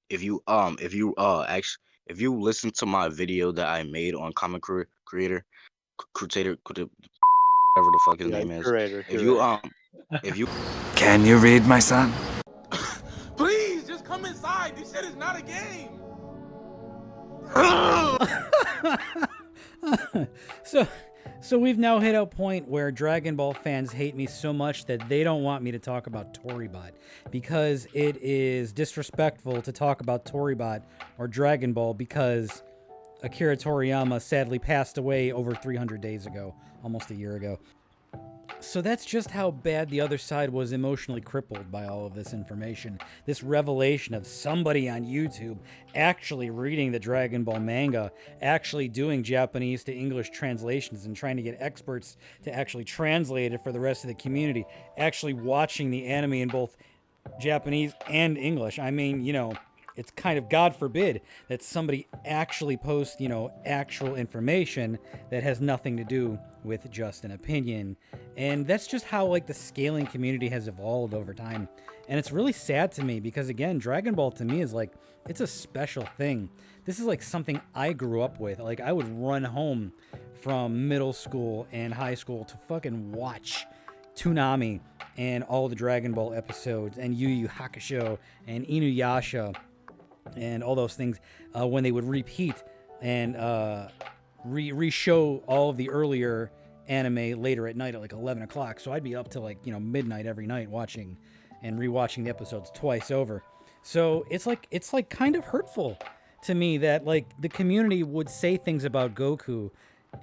if you listen to my video that I made on Creator, Crusader, whatever the fuck his Yeah, name is, if you curator. if you Can you read, my son? Please, just come inside. This shit is not a game. So we've now hit a point where Dragon Ball fans hate me so much that they don't want me to talk about Toribot because it is disrespectful to talk about Toribot or Dragon Ball because Akira Toriyama sadly passed away over 300 days ago, almost a year ago. So that's just how bad the other side was emotionally crippled by all of this information. This revelation of somebody on YouTube actually reading the Dragon Ball manga, actually doing Japanese to English translations and trying to get experts to actually translate it for the rest of the community, actually watching the anime in both Japanese and English. I mean, it's kind of God forbid that somebody actually posts, actual information that has nothing to do with just an opinion. And that's just how the scaling community has evolved over time. And it's really sad to me because again, Dragon Ball to me is it's a special thing. This is something I grew up with. I would run home from middle school and high school to fucking watch Toonami and all the Dragon Ball episodes and Yu Yu Hakusho and Inuyasha and all those things when they would repeat and re-show all of the earlier anime later at night at 11 o'clock. So I'd be up till midnight every night watching and rewatching the episodes twice over. So it's kind of hurtful to me that the community would say things about Goku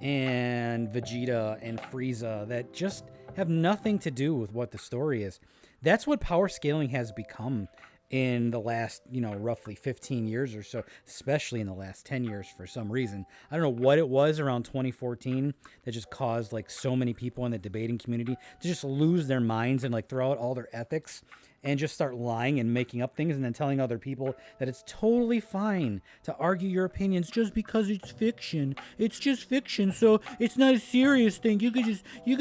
and Vegeta and Frieza that just have nothing to do with what the story is. That's what power scaling has become in the last, roughly 15 years or so, especially in the last 10 years for some reason. I don't know what it was around 2014 that just caused so many people in the debating community to just lose their minds and throw out all their ethics and just start lying and making up things and then telling other people that it's totally fine to argue your opinions just because it's fiction. It's just fiction, so it's not a serious thing. You could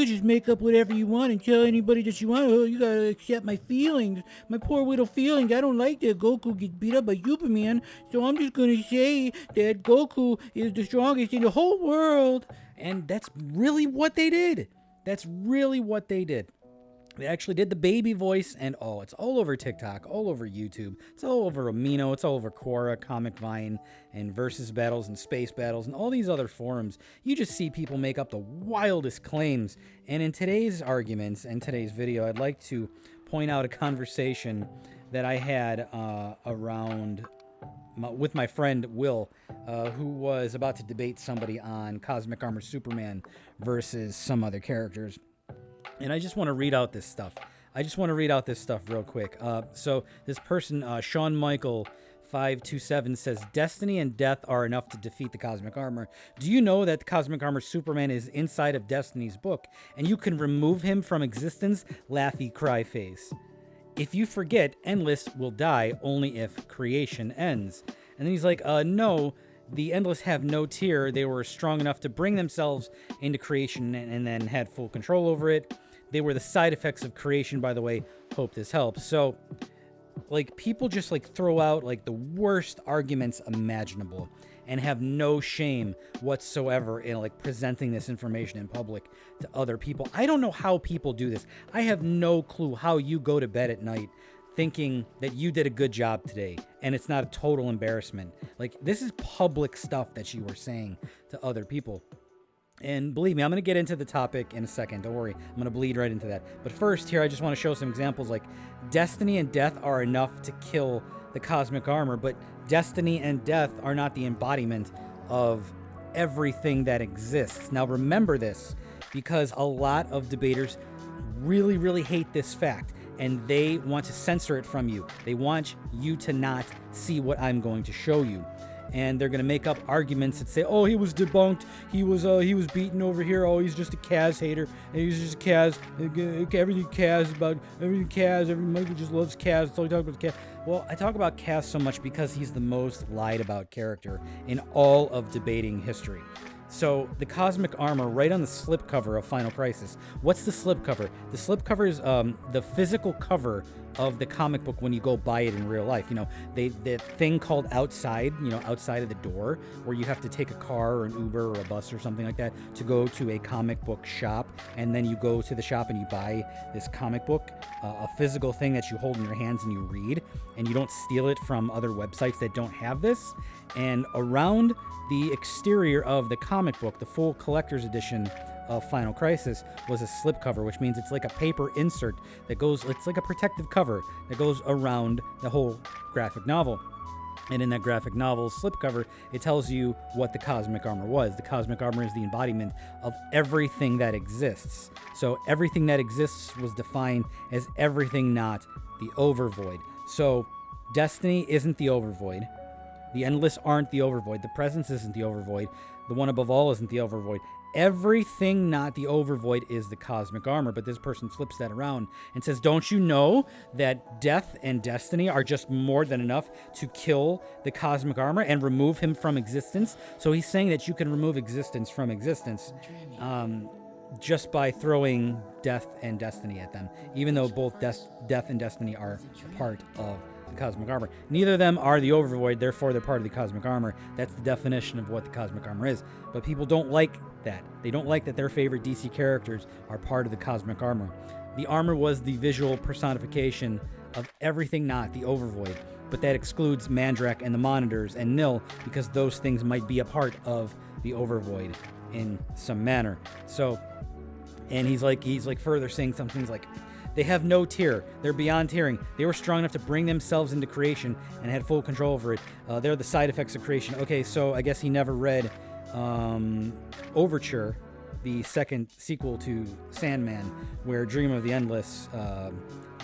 just make up whatever you want and tell anybody that you want. Oh, you gotta accept my feelings, my poor little feelings. I don't like that Goku gets beat up by Superman, so I'm just gonna say that Goku is the strongest in the whole world. And that's really what they did. That's really what they did. They actually did the baby voice, and it's all over TikTok, all over YouTube. It's all over Amino, it's all over Quora, Comic Vine, and Versus Battles, and Space Battles, and all these other forums. You just see people make up the wildest claims. And in today's arguments and today's video, I'd like to point out a conversation that I had with my friend Will, who was about to debate somebody on Cosmic Armor Superman versus some other characters. And I just want to read out this stuff. Real quick. So this person, Sean Michael 527 says, Destiny and death are enough to defeat the Cosmic Armor. Do you know that the Cosmic Armor Superman is inside of Destiny's book and you can remove him from existence? Laughy cry face. If you forget, Endless will die only if creation ends. And then he's like, no, the Endless have no tier. They were strong enough to bring themselves into creation and then had full control over it. They were the side effects of creation, by the way. Hope this helps. So, people just, throw out, the worst arguments imaginable and have no shame whatsoever in, presenting this information in public to other people. I don't know how people do this. I have no clue how you go to bed at night thinking that you did a good job today and it's not a total embarrassment. This is public stuff that you were saying to other people. And believe me, I'm going to get into the topic in a second. Don't worry. I'm going to bleed right into that. But first, here, I just want to show some examples. Destiny and death are enough to kill the Cosmic Armor, but destiny and death are not the embodiment of everything that exists. Now, remember this, because a lot of debaters really, really hate this fact, and they want to censor it from you. They want you to not see what I'm going to show you. And they're gonna make up arguments that say, "Oh, he was debunked. He was beaten over here. Oh, he's just a Kaz hater. And he's just a Kaz. Everything Kaz about everything Kaz. Everybody just loves Kaz. That's all he talks about Kaz." Well, I talk about Kaz so much because he's the most lied about character in all of debating history. So the Cosmic Armor, right on the slipcover of Final Crisis. What's the slipcover? The slipcover is the physical cover of the comic book when you go buy it in real life. You know, the thing called outside, you know, outside of the door, where you have to take a car or an Uber or a bus or something like that to go to a comic book shop, and then you go to the shop and you buy this comic book, a physical thing that you hold in your hands and you read, and you don't steal it from other websites that don't have this. And around the exterior of the comic book, the full collector's edition of Final Crisis, was a slipcover, which means it's like a paper insert that goes, it's like a protective cover that goes around the whole graphic novel. And in that graphic novel's slipcover, it tells you what the cosmic armor was. The cosmic armor is the embodiment of everything that exists. So everything that exists was defined as everything not the overvoid. So Destiny isn't the overvoid. The Endless aren't the overvoid. The Presence isn't the overvoid. The One Above All isn't the overvoid. Everything not the overvoid is the cosmic armor. But this person flips that around and says, don't you know that death and destiny are just more than enough to kill the cosmic armor and remove him from existence? So he's saying that you can remove existence from existence just by throwing death and destiny at them, even though both death and destiny are part of the cosmic armor. Neither of them are the overvoid, therefore they're part of the cosmic armor. That's the definition of what the cosmic armor is. But people don't like that. They don't like that their favorite DC characters are part of the cosmic armor. The armor was the visual personification of everything not the overvoid, but that excludes Mandrak and the Monitors and Nil, because those things might be a part of the overvoid in some manner. So, and he's like further saying some things like, they have no tier. They're beyond tiering. They were strong enough to bring themselves into creation and had full control over it. They're the side effects of creation. Okay, so I guess he never read Overture, the second sequel to Sandman, where Dream of the Endless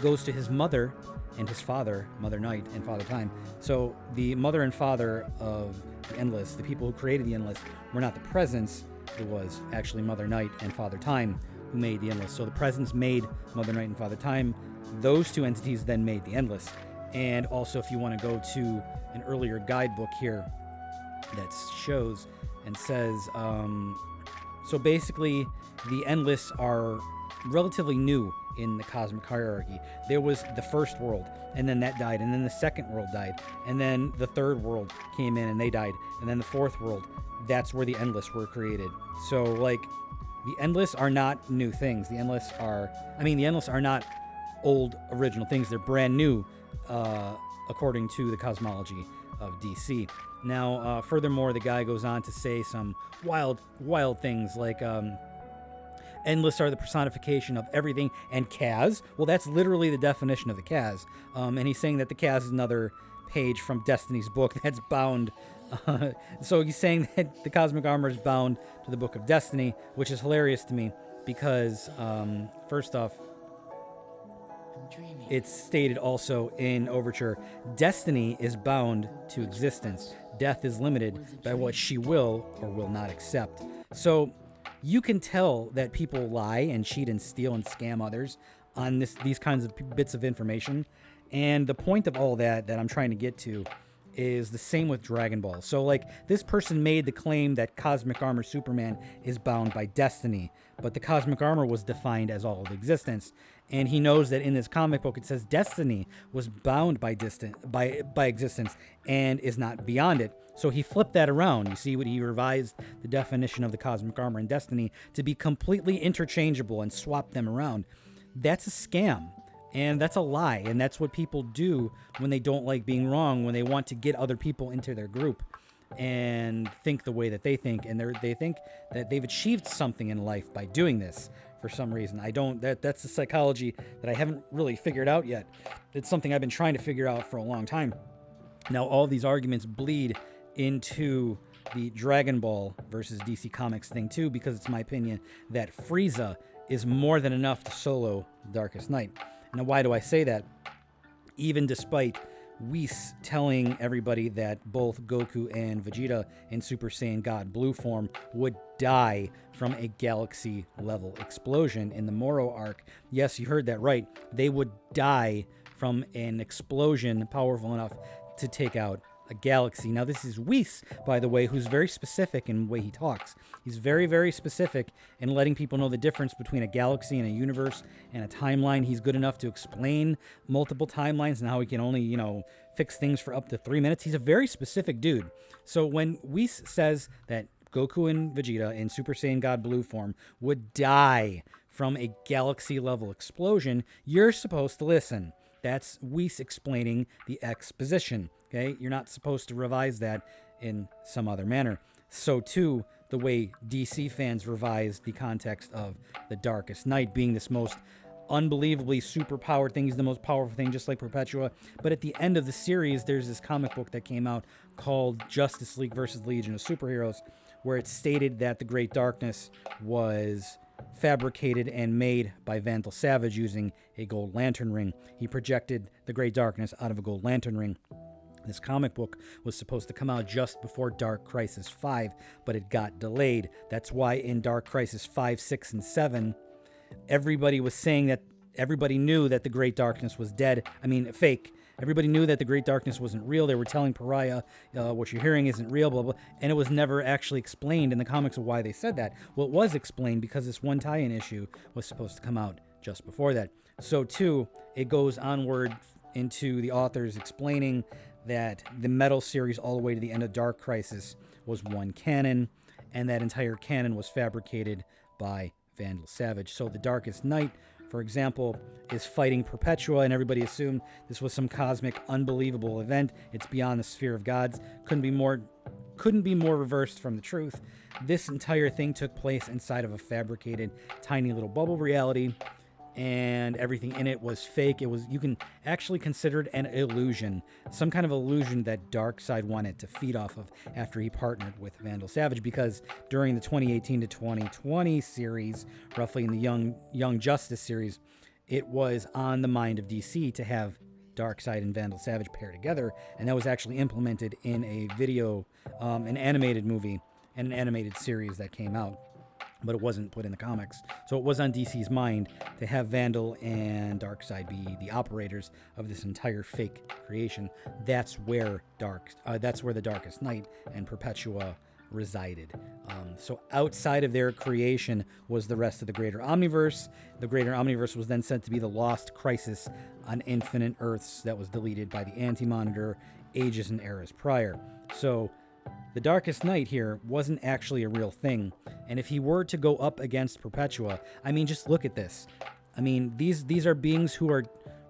goes to his mother and his father, Mother Night and Father Time. So the mother and father of the Endless, the people who created the Endless, were not the Presence. It was actually Mother Night and Father Time who made the Endless. So the Presence made Mother Night and Father Time. Those two entities then made the Endless. And also, if you want to go to an earlier guidebook here that shows and says, so basically the Endless are relatively new in the cosmic hierarchy. There was the first world, and then that died, and then the second world died, and then the third world came in and they died, and then the fourth world, that's where the Endless were created. So like, the Endless are not new things. The Endless are not old original things. They're brand new, according to the cosmology of DC. Now, furthermore, the guy goes on to say some wild things like, Endless are the personification of everything, and Kaz, well, that's literally the definition of the Kaz. And he's saying that the Kaz is another page from Destiny's book that's bound. So he's saying that the cosmic armor is bound to the Book of Destiny, which is hilarious to me because, first off, it's stated also in Overture, Destiny is bound to existence. Death is limited by what she will or will not accept. So you can tell that people lie and cheat and steal and scam others on these kinds of bits of information. And the point of all that I'm trying to get to is the same with Dragon Ball. So like, this person made the claim that Cosmic Armor Superman is bound by destiny, but the Cosmic Armor was defined as all of existence. And he knows that in this comic book it says destiny was bound by existence and is not beyond it. So he flipped that around. You see what he revised the definition of the Cosmic Armor and destiny to be completely interchangeable and swapped them around. That's a scam. And that's a lie, and that's what people do when they don't like being wrong, when they want to get other people into their group and think the way that they think, and they think that they've achieved something in life by doing this for some reason. That's the psychology that I haven't really figured out yet. It's something I've been trying to figure out for a long time. Now, all these arguments bleed into the Dragon Ball versus DC Comics thing too, because it's my opinion that Frieza is more than enough to solo Darkest Night. Now, why do I say that? Even despite Whis telling everybody that both Goku and Vegeta in Super Saiyan God Blue form would die from a galaxy-level explosion in the Moro arc. Yes, you heard that right. They would die from an explosion powerful enough to take out a galaxy. Now, this is Whis, by the way, who's very specific in the way he talks. He's very, very specific in letting people know the difference between a galaxy and a universe and a timeline. He's good enough to explain multiple timelines and how he can only, fix things for up to 3 minutes. He's a very specific dude. So when Whis says that Goku and Vegeta in Super Saiyan God Blue form would die from a galaxy-level explosion, you're supposed to listen. That's Whis explaining the exposition, okay? You're not supposed to revise that in some other manner. So, too, the way DC fans revised the context of the Darkest Night being this most unbelievably superpowered thing. He's the most powerful thing, just like Perpetua. But at the end of the series, there's this comic book that came out called Justice League versus Legion of Superheroes, where it stated that the Great Darkness was fabricated and made by Vandal Savage using a gold lantern ring. He projected the Great Darkness out of a gold lantern ring. This comic book was supposed to come out just before Dark Crisis 5, but it got delayed. That's why in Dark Crisis 5, 6, and 7, everybody was saying that everybody knew that the Great Darkness was dead. I mean, fake. Everybody knew that the Great Darkness wasn't real. They were telling Pariah, what you're hearing isn't real, blah, blah. And it was never actually explained in the comics of why they said that. Well, it was explained because this one tie-in issue was supposed to come out just before that. So, too, it goes onward into the authors explaining that the Metal series all the way to the end of Dark Crisis was one canon, and that entire canon was fabricated by Vandal Savage. So the Darkest Night, for example, is fighting Perpetua, and everybody assumed this was some cosmic, unbelievable event. It's beyond the sphere of gods. Couldn't be more reversed from the truth. This entire thing took place inside of a fabricated, tiny little bubble reality, and everything in it was fake. You can actually consider it an illusion, some kind of illusion that Darkseid wanted to feed off of after he partnered with Vandal Savage, because during the 2018 to 2020 series, roughly in the Young Justice series, it was on the mind of DC to have Darkseid and Vandal Savage pair together, and that was actually implemented in a video, an animated movie and an animated series that came out. But it wasn't put in the comics. So it was on DC's mind to have Vandal and Darkseid be the operators of this entire fake creation. That's where the Darkest Night and Perpetua resided. So outside of their creation was the rest of the Greater Omniverse. The Greater Omniverse was then said to be the Lost Crisis on Infinite Earths that was deleted by the Anti-Monitor ages and eras prior. So the Darkest Night here wasn't actually a real thing. And if he were to go up against Perpetua, I mean, just look at this. I mean, these are beings who are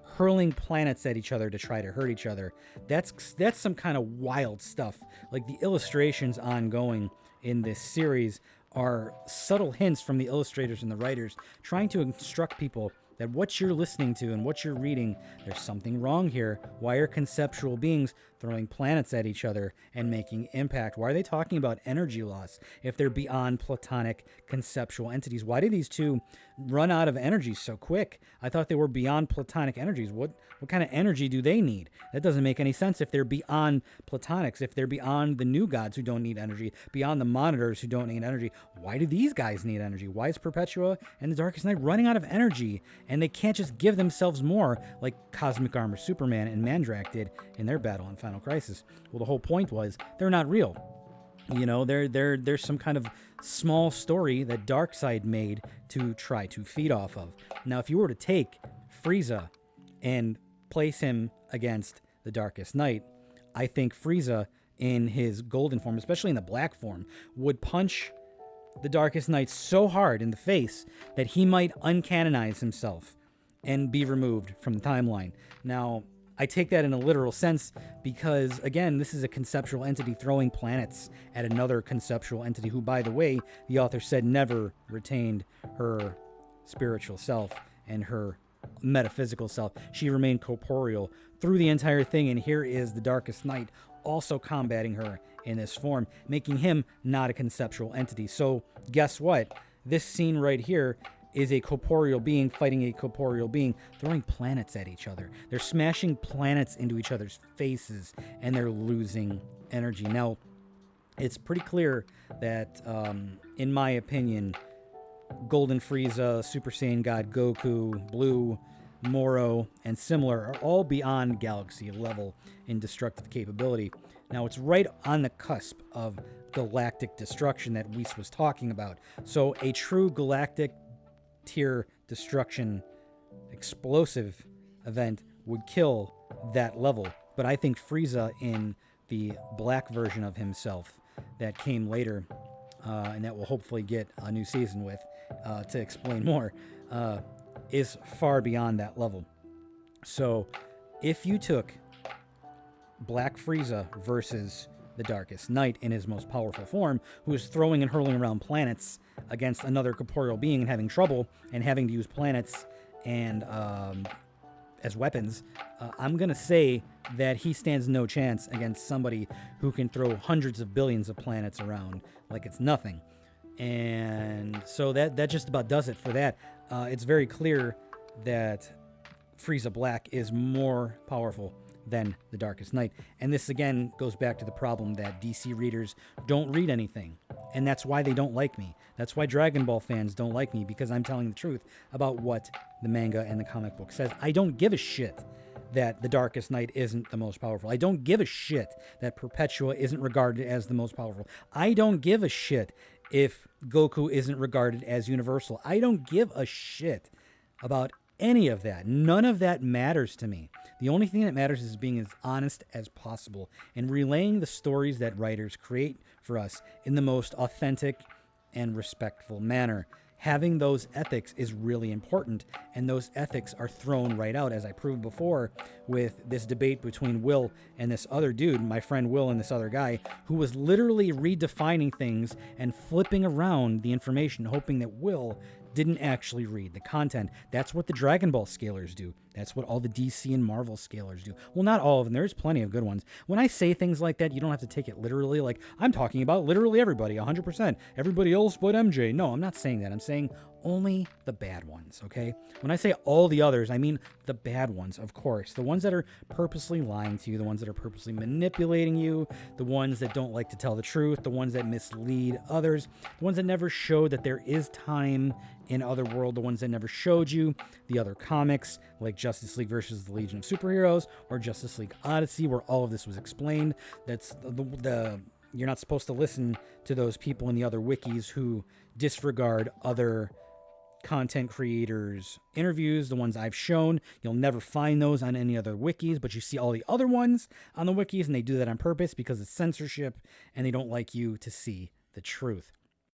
hurling planets at each other to try to hurt each other. That's some kind of wild stuff. Like, the illustrations ongoing in this series are subtle hints from the illustrators and the writers trying to instruct people that what you're listening to and what you're reading, there's something wrong here. Why are conceptual beings throwing planets at each other and making impact? Why are they talking about energy loss if they're beyond platonic conceptual entities? Why do these two run out of energy so quick? I thought they were beyond platonic energies. What kind of energy do they need? That doesn't make any sense if they're beyond platonics, if they're beyond the new gods who don't need energy, beyond the monitors who don't need energy. Why do these guys need energy? Why is Perpetua and the Darkest Night running out of energy? And they can't just give themselves more like Cosmic Armor Superman and Mandrak did in their battle on Final Crisis. Well, the whole point was they're not real. You know, there's some kind of small story that Darkseid made to try to feed off of. Now, if you were to take Frieza and place him against the Darkest Night, I think Frieza in his golden form, especially in the black form, would punch the Darkest Night so hard in the face that he might uncanonize himself and be removed from the timeline. Now, I take that in a literal sense because, again, this is a conceptual entity throwing planets at another conceptual entity who, by the way, the author said never retained her spiritual self and her metaphysical self. She remained corporeal through the entire thing, and here is the Darkest Night also combating her in this form, making him not a conceptual entity. So guess what? This scene right here is a corporeal being fighting a corporeal being, throwing planets at each other. They're smashing planets into each other's faces, and they're losing energy. Now, it's pretty clear that, in my opinion, Golden Frieza, Super Saiyan God Goku, Blue, Moro, and similar are all beyond galaxy level in destructive capability. Now, it's right on the cusp of galactic destruction that Whis was talking about. So a true galactic tier destruction explosive event would kill that level. But I think Frieza in the black version of himself that came later, and that we'll hopefully get a new season with to explain more, is far beyond that level. So if you took Black Frieza versus the Darkest Night in his most powerful form, who is throwing and hurling around planets against another corporeal being and having trouble and having to use planets and as weapons, I'm going to say that he stands no chance against somebody who can throw hundreds of billions of planets around like it's nothing. And so that just about does it for that. It's very clear that Frieza Black is more powerful than the Darkest Night. And this again goes back to the problem that DC readers don't read anything. And that's why they don't like me. That's why Dragon Ball fans don't like me, because I'm telling the truth about what the manga and the comic book says. I don't give a shit that the Darkest Night isn't the most powerful. I don't give a shit that Perpetua isn't regarded as the most powerful. I don't give a shit if Goku isn't regarded as universal. I don't give a shit about any of that. None of that matters to me. The only thing that matters is being as honest as possible and relaying the stories that writers create for us in the most authentic and respectful manner. Having those ethics is really important, and those ethics are thrown right out, as I proved before with this debate between Will and this other dude, my friend Will and this other guy, who was literally redefining things and flipping around the information, hoping that Will didn't actually read the content. That's what the Dragon Ball scalers do. That's what all the DC and Marvel scalers do. Well, not all of them. There's plenty of good ones. When I say things like that, you don't have to take it literally. Like, I'm talking about literally everybody, 100%. Everybody else but MJ. No, I'm not saying that. I'm saying only the bad ones, okay? When I say all the others, I mean the bad ones, of course. The ones that are purposely lying to you, the ones that are purposely manipulating you, the ones that don't like to tell the truth, the ones that mislead others, the ones that never show that there is time in Otherworld, the ones that never showed you the other comics, like Justice League versus the Legion of Superheroes, or Justice League Odyssey, where all of this was explained. That's you're not supposed to listen to those people in the other wikis who disregard other content creators' interviews, the ones I've shown. You'll never find those on any other wikis, but you see all the other ones on the wikis, and they do that on purpose because it's censorship, and they don't like you to see the truth.